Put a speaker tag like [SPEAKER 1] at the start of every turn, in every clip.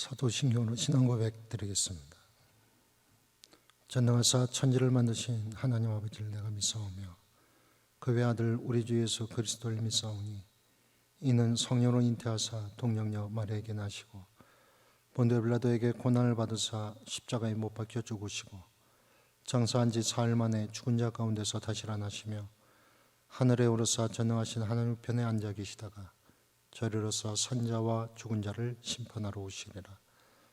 [SPEAKER 1] 사도신경으로 신앙 고백 드리겠습니다. 전능하사 천지를 만드신 하나님 아버지를 내가 믿사오며 그 외아들 우리 주 예수 그리스도를 믿사오니 이는 성령으로 잉태하사 동정녀 마리아에게 나시고 본디오 빌라도에게 고난을 받으사 십자가에 못 박혀 죽으시고 장사한 지 사흘 만에 죽은 자 가운데서 다시 일어나시며 하늘에 오르사 전능하신 하나님 우편에 앉아 계시다가 저리로서 산자와 죽은 자를 심판하러 오시리라.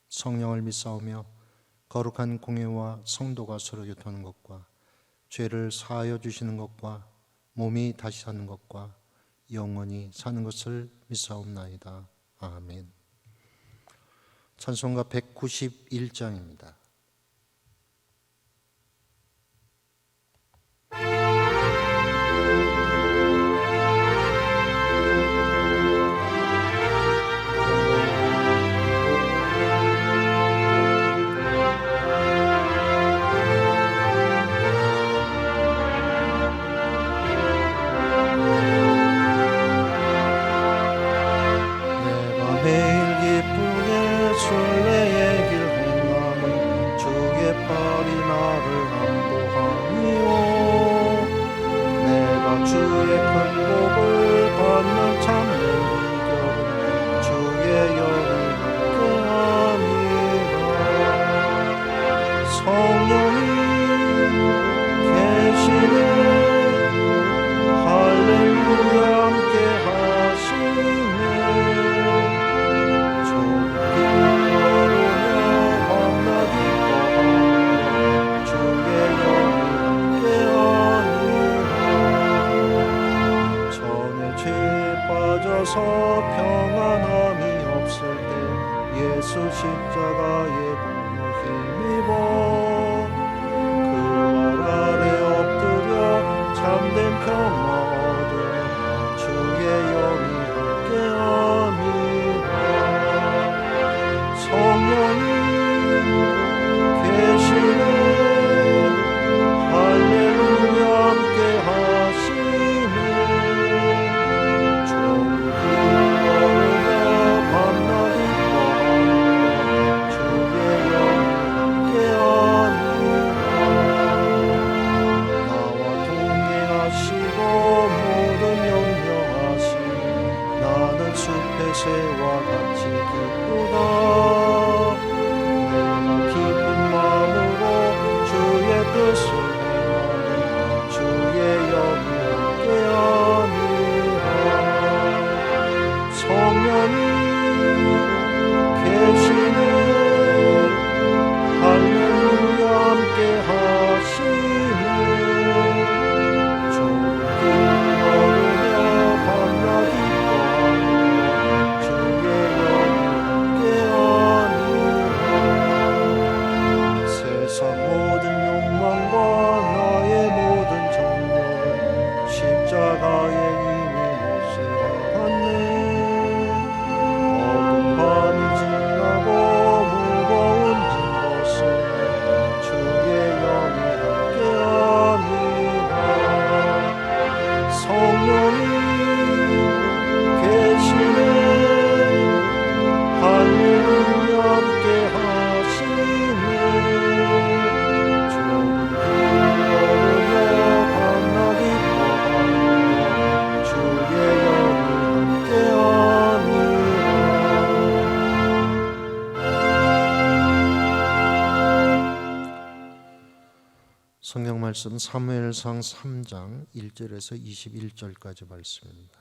[SPEAKER 1] 성령을 믿사오며 거룩한 공예와 성도가 서로 교통하는 것과 죄를 사하여 주시는 것과 몸이 다시 사는 것과 영원히 사는 것을 믿사옵나이다. 아멘. 찬송가 191장입니다.
[SPEAKER 2] 평안함이 없을 때 예수 십자가에 너무 힘입어 그 발 아래 엎드려 참된 평화 얻으며 주의 영이 함께함이라. 성령이 계시네 할렐루야 함께 하시네. 새와 같이 기쁘다. 내가 기쁜 마음으로 주의 뜻을 행하니 주의 영이 함께함이라. 성령이 계시네 할렐루야 함께 하시네.
[SPEAKER 1] 성경 말씀 사무엘상 3장 1절에서 21절까지 말씀입니다.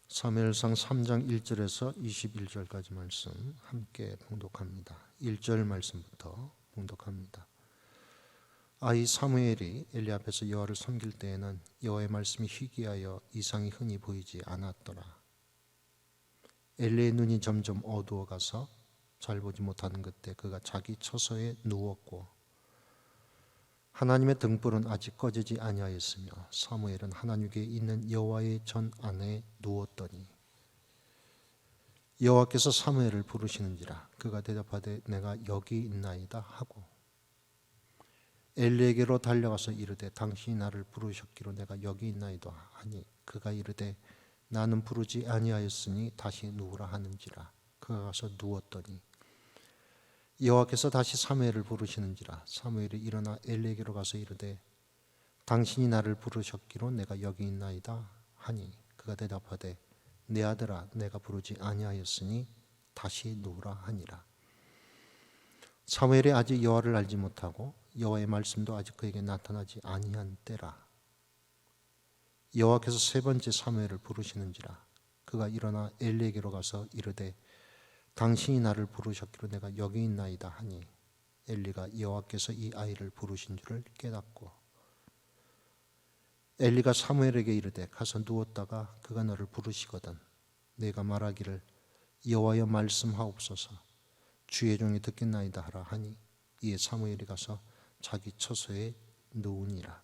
[SPEAKER 1] 사무엘상 3장 1절에서 21절까지 말씀 함께 봉독합니다. 1절 말씀부터 봉독합니다. 아이 사무엘이 엘리 앞에서 여호와를 섬길 때에는 여호와의 말씀이 희귀하여 이상이 흔히 보이지 않았더라. 엘리의 눈이 점점 어두워가서 잘 보지 못하는 그때 그가 자기 처소에 누웠고 하나님의 등불은 아직 꺼지지 아니하였으며 사무엘은 하나님께 있는 여호와의 전 안에 누웠더니 여호와께서 사무엘을 부르시는지라. 그가 대답하되 내가 여기 있나이다 하고 엘리에게로 달려가서 이르되 당신이 나를 부르셨기로 내가 여기 있나이다 하니 그가 이르되 나는 부르지 아니하였으니 다시 누우라 하는지라. 그가 가서 누웠더니 여호와께서 다시 사무엘을 부르시는지라. 사무엘이 일어나 엘리에게로 가서 이르되 당신이 나를 부르셨기로 내가 여기 있나이다 하니 그가 대답하되 내 아들아 내가 부르지 아니하였으니 다시 누우라 하니라. 사무엘이 아직 여호와를 알지 못하고 여호와의 말씀도 아직 그에게 나타나지 아니한 때라. 여호와께서 세 번째 사무엘을 부르시는지라. 그가 일어나 엘리에게로 가서 이르되 당신이 나를 부르셨기로 내가 여기 있나이다 하니 엘리가 여호와께서 이 아이를 부르신 줄을 깨닫고 엘리가 사무엘에게 이르되 가서 누웠다가 그가 너를 부르시거든 내가 말하기를 여호와여 말씀하옵소서 주의 종이 듣겠나이다 하라 하니 이에 사무엘이 가서 자기 처소에 누우니라.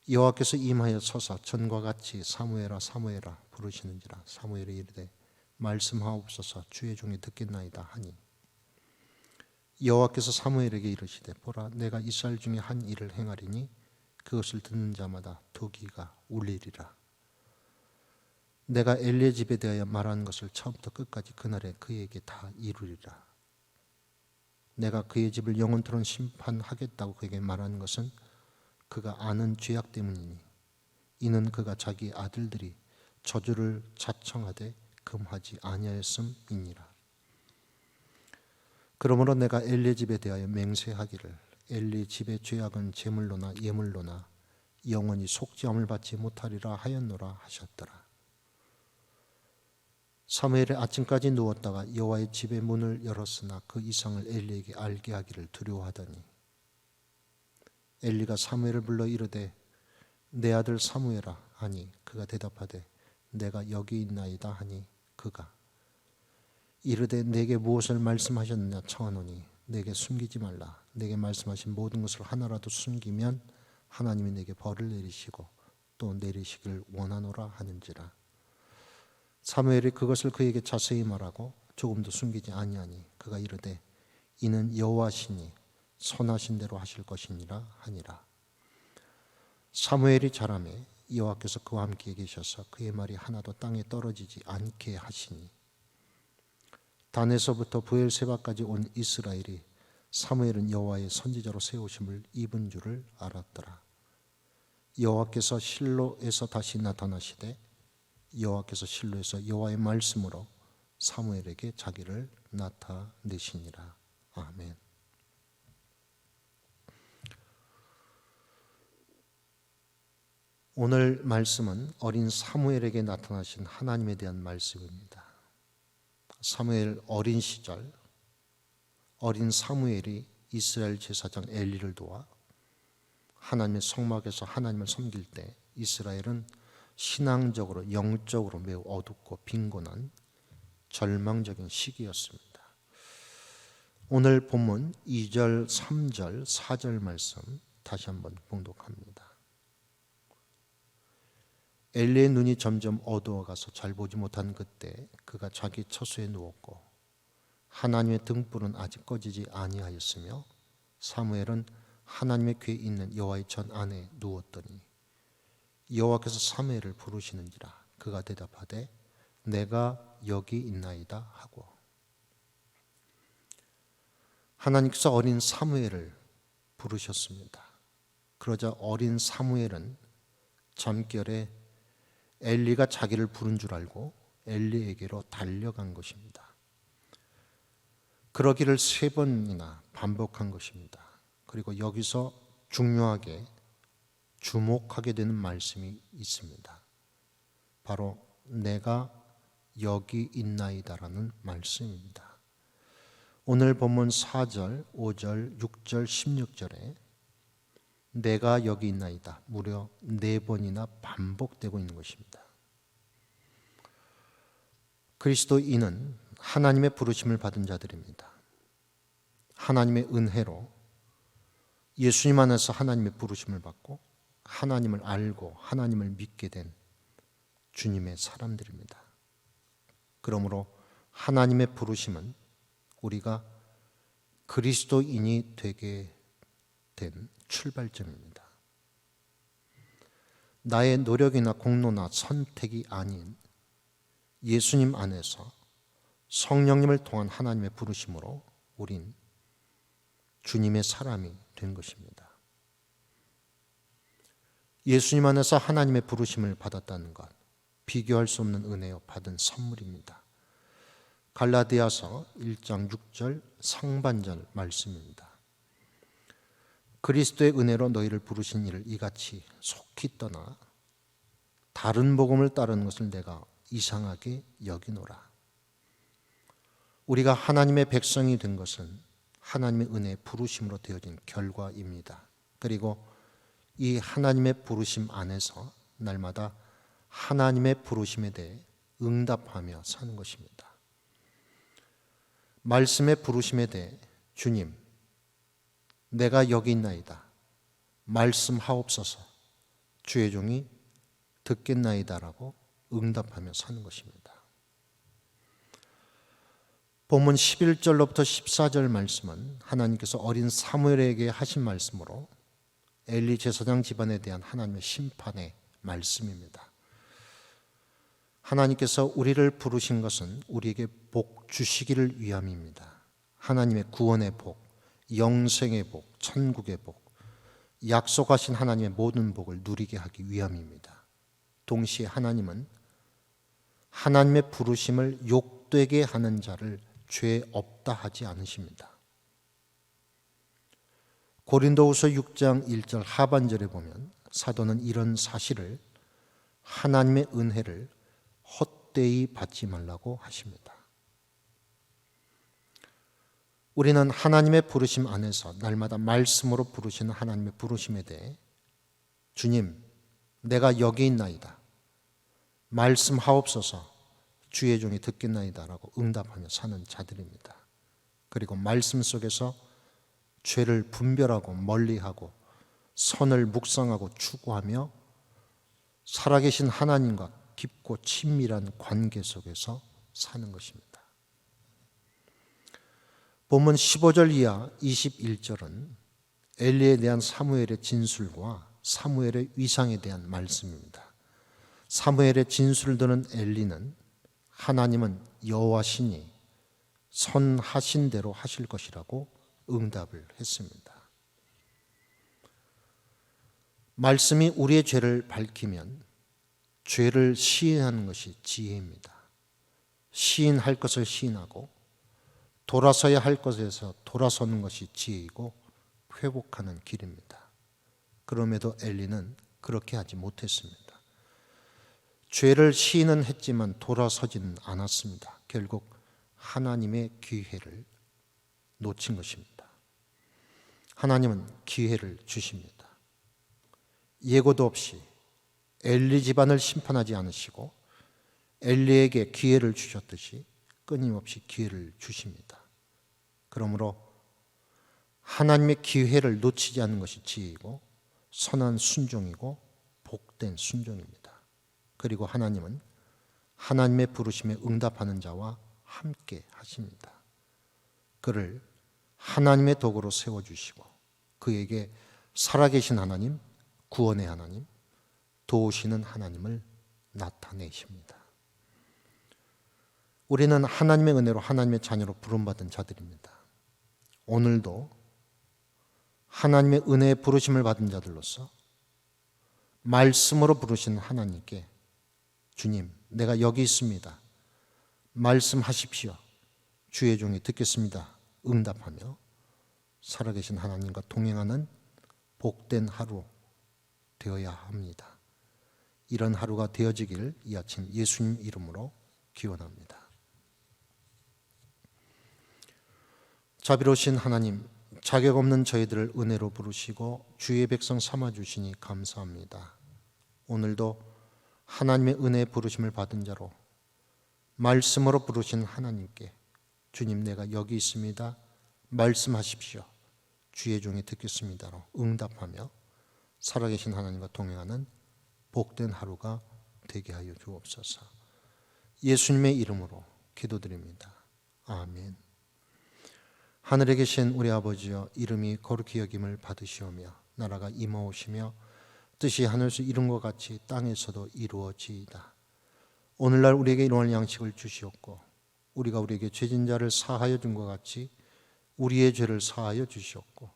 [SPEAKER 1] 여호와께서 임하여 서서 전과 같이 사무엘아 사무엘아 부르시는지라. 사무엘이 이르되 말씀하옵소서 주의 종이 듣겠나이다 하니 여호와께서 사무엘에게 이르시되 보라 내가 이스라엘 중에 한 일을 행하리니 그것을 듣는 자마다 두 귀가 울리리라. 내가 엘리의 집에 대하여 말한 것을 처음부터 끝까지 그날에 그에게 다 이루리라. 내가 그의 집을 영원토록 심판하겠다고 그에게 말하는 것은 그가 아는 죄악 때문이니 이는 그가 자기 아들들이 저주를 자청하되 금하지 아니하였음이니라. 그러므로 내가 엘리의 집에 대하여 맹세하기를 엘리 집의 죄악은 제물로나 예물로나 영원히 속죄함을 받지 못하리라 하였노라 하셨더라. 사무엘이 아침까지 누웠다가 여호와의 집의 문을 열었으나 그 이상을 엘리에게 알게 하기를 두려워하더니 엘리가 사무엘을 불러 이르되 내 아들 사무엘아 하니 그가 대답하되 내가 여기 있나이다 하니 그가 이르되 내게 무엇을 말씀하셨느냐 청하노니 내게 숨기지 말라. 내게 말씀하신 모든 것을 하나라도 숨기면 하나님이 내게 벌을 내리시고 또 내리시기를 원하노라 하는지라. 사무엘이 그것을 그에게 자세히 말하고 조금도 숨기지 아니하니 그가 이르되 이는 여호와시니 선하신 대로 하실 것이니라 하니라. 사무엘이 자라매 여호와께서 그와 함께 계셔서 그의 말이 하나도 땅에 떨어지지 않게 하시니 단에서부터 브엘세바까지 온 이스라엘이 사무엘은 여호와의 선지자로 세우심을 입은 줄을 알았더라. 여호와께서 실로에서 다시 나타나시되 여호와께서 실로에서 여호와의 말씀으로 사무엘에게 자기를 나타내시니라. 아멘. 오늘 말씀은 어린 사무엘에게 나타나신 하나님에 대한 말씀입니다. 사무엘 어린 시절 어린 사무엘이 이스라엘 제사장 엘리를 도와 하나님의 성막에서 하나님을 섬길 때 이스라엘은 신앙적으로 영적으로 매우 어둡고 빈곤한 절망적인 시기였습니다. 오늘 본문 2절, 3절, 4절 말씀 다시 한번 봉독합니다. 엘리의 눈이 점점 어두워가서 잘 보지 못한 그때 그가 자기 처소에 누웠고 하나님의 등불은 아직 꺼지지 아니하였으며 사무엘은 하나님의 궤에 있는 여호와의 전 안에 누웠더니 여호와께서 사무엘을 부르시는지라. 그가 대답하되 내가 여기 있나이다 하고 하나님께서 어린 사무엘을 부르셨습니다. 그러자 어린 사무엘은 잠결에 엘리가 자기를 부른 줄 알고 엘리에게로 달려간 것입니다. 그러기를 3번이나 반복한 것입니다. 그리고 여기서 중요하게 주목하게 되는 말씀이 있습니다. 바로 내가 여기 있나이다라는 말씀입니다. 오늘 본문 4절, 5절, 6절, 16절에 내가 여기 있나이다 무려 4번이나 반복되고 있는 것입니다. 그리스도인은 하나님의 부르심을 받은 자들입니다. 하나님의 은혜로 예수님 안에서 하나님의 부르심을 받고 하나님을 알고 하나님을 믿게 된 주님의 사람들입니다. 그러므로 하나님의 부르심은 우리가 그리스도인이 되게 된 출발점입니다. 나의 노력이나 공로나 선택이 아닌 예수님 안에서 성령님을 통한 하나님의 부르심으로 우린 주님의 사람이 된 것입니다. 예수님 안에서 하나님의 부르심을 받았다는 것, 비교할 수 없는 은혜요 받은 선물입니다. 갈라디아서 1장 6절 상반절 말씀입니다. 그리스도의 은혜로 너희를 부르신 이를 이같이 속히 떠나 다른 복음을 따르는 것을 내가 이상하게 여기노라. 우리가 하나님의 백성이 된 것은 하나님의 은혜의 부르심으로 되어진 결과입니다. 그리고 이 하나님의 부르심 안에서 날마다 하나님의 부르심에 대해 응답하며 사는 것입니다. 말씀의 부르심에 대해 주님, 내가 여기 있나이다. 말씀하옵소서. 주의 종이 듣겠나이다라고 응답하며 사는 것입니다. 본문 11절로부터 14절 말씀은 하나님께서 어린 사무엘에게 하신 말씀으로 엘리 제사장 집안에 대한 하나님의 심판의 말씀입니다. 하나님께서 우리를 부르신 것은 우리에게 복 주시기를 위함입니다. 하나님의 구원의 복, 영생의 복, 천국의 복, 약속하신 하나님의 모든 복을 누리게 하기 위함입니다. 동시에 하나님은 하나님의 부르심을 욕되게 하는 자를 죄 없다 하지 않으십니다. 고린도후서 6장 1절 하반절에 보면 사도는 이런 사실을 하나님의 은혜를 헛되이 받지 말라고 하십니다. 우리는 하나님의 부르심 안에서 날마다 말씀으로 부르시는 하나님의 부르심에 대해 주님, 내가 여기 있나이다. 말씀하옵소서. 주의 종이 듣겠나이다라고 응답하며 사는 자들입니다. 그리고 말씀 속에서 죄를 분별하고 멀리하고 선을 묵상하고 추구하며 살아계신 하나님과 깊고 친밀한 관계 속에서 사는 것입니다. 본문 15절 이하 21절은 엘리에 대한 사무엘의 진술과 사무엘의 위상에 대한 말씀입니다. 사무엘의 진술을 듣는 엘리는 하나님은 여호와시니 선하신 대로 하실 것이라고 응답을 했습니다. 말씀이 우리의 죄를 밝히면 죄를 시인하는 것이 지혜입니다. 시인할 것을 시인하고 돌아서야 할 것에서 돌아서는 것이 지혜이고 회복하는 길입니다. 그럼에도 엘리는 그렇게 하지 못했습니다. 죄를 시인은 했지만 돌아서지는 않았습니다. 결국 하나님의 기회를 놓친 것입니다. 하나님은 기회를 주십니다. 예고도 없이 엘리 집안을 심판하지 않으시고 엘리에게 기회를 주셨듯이 끊임없이 기회를 주십니다. 그러므로 하나님의 기회를 놓치지 않는 것이 지혜이고 선한 순종이고 복된 순종입니다. 그리고 하나님은 하나님의 부르심에 응답하는 자와 함께 하십니다. 그를 하나님의 도구로 세워주시고 그에게 살아계신 하나님, 구원의 하나님, 도우시는 하나님을 나타내십니다. 우리는 하나님의 은혜로 하나님의 자녀로 부름받은 자들입니다. 오늘도 하나님의 은혜의 부르심을 받은 자들로서 말씀으로 부르시는 하나님께 주님, 내가 여기 있습니다. 말씀하십시오. 주의 종이 듣겠습니다. 응답하며 살아계신 하나님과 동행하는 복된 하루 되어야 합니다. 이런 하루가 되어지길 이 아침 예수님 이름으로 기원합니다. 자비로우신 하나님, 자격 없는 저희들을 은혜로 부르시고 주의 백성 삼아주시니 감사합니다. 오늘도 하나님의 은혜의 부르심을 받은 자로 말씀으로 부르신 하나님께 주님, 내가 여기 있습니다. 말씀하십시오. 주의 종이 듣겠습니다로 응답하며 살아계신 하나님과 동행하는 복된 하루가 되게 하여 주옵소서. 예수님의 이름으로 기도드립니다. 아멘. 하늘에 계신 우리 아버지여, 이름이 거룩히 여김을 받으시오며 나라가 임하오시며 뜻이 하늘에서 이룬 것 같이 땅에서도 이루어지이다. 오늘날 우리에게 일용할 양식을 주시옵고 우리가 우리에게 죄진 자를 사하여 준 것 같이 우리의 죄를 사하여 주시옵고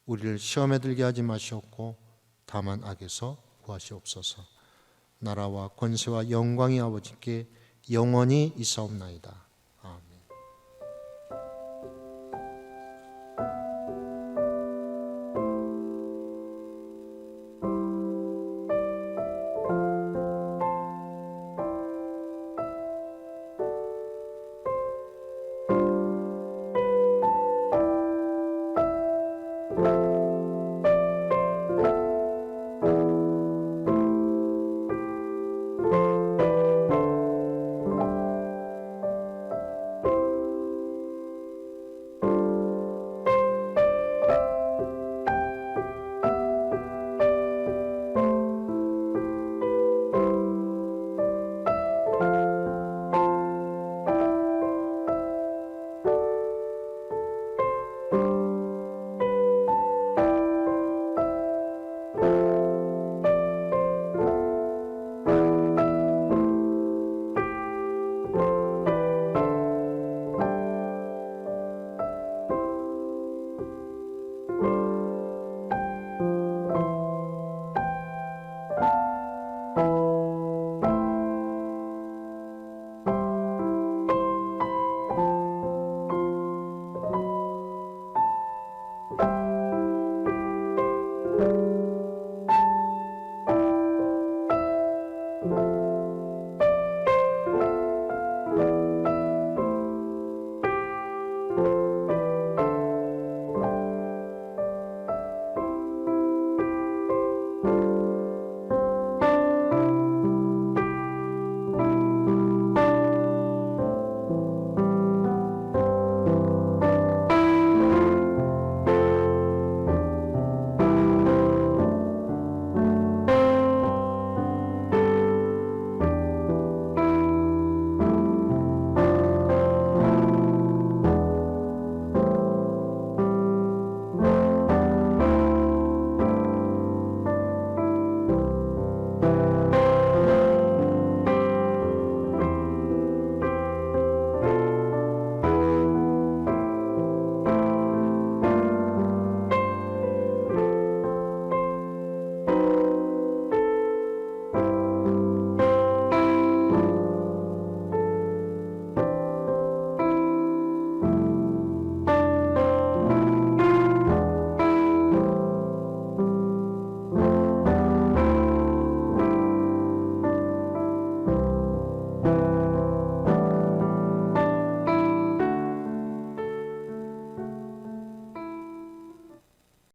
[SPEAKER 1] 우리를 시험에 들게 하지 마시옵고 다만 악에서 구하시옵소서. 나라와 권세와 영광이 아버지께 영원히 있사옵나이다.